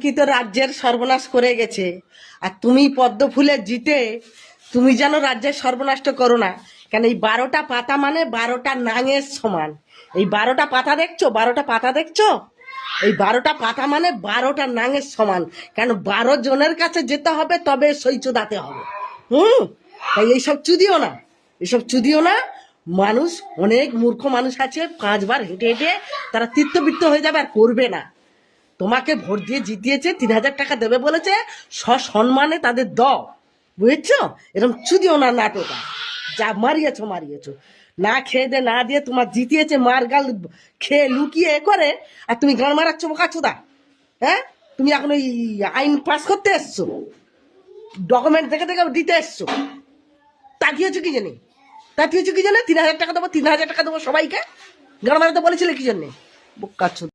কি তো রাজ্যের সর্বনাশ করে গেছে, আর তুমি পদ্ম ফুলে জিতে তুমি যেন রাজ্যের সর্বনাশ করো না। কেন এই 12টা পাতা মানে 12টা নাঙের সমান। এই 12টা পাতা দেখছো, 12টা পাতা দেখছো, এই 12টা পাতা মানে 12টা নাঙের সমান। কেন 12 জনের কাছে যেতে হবে, তবে সই চুদাতে হবে। তাই এইসব চুদিও না, এসব চুদিও না। মানুষ, অনেক মূর্খ মানুষ আছে, 5বার হেঁটে হেঁটে তারা তীর্থবৃত্ত হয়ে যাবে, আর করবে না। তোমাকে ভোট দিয়ে জিতিয়েছে, 3,000 টাকা দেবে বলেছে, সসম্মানে তাদের দাও, বুঝেছো? এরকম চুদিও না নাটকা। যা মারিয়েছো মারিয়েছো, না খেয়ে দে না দিয়ে তোমার জিতিয়েছে, মার গাল খেয়ে লুকিয়ে করে, আর তুমি গান মারাচ্ছ বোকা চোদা। হ্যাঁ, তুমি এখন ওই আইন পাস করতে এসছো, ডকুমেন্ট দেখে দেখে দিতে এসছো। তাকিয়েছো কি জানি, তাকিয়েছো কি জানে 3,000 টাকা দেবো, 3,000 টাকা দেবো সবাইকে। গান মারাতে বলেছিলে কি জন্যে? বোকা চোদা।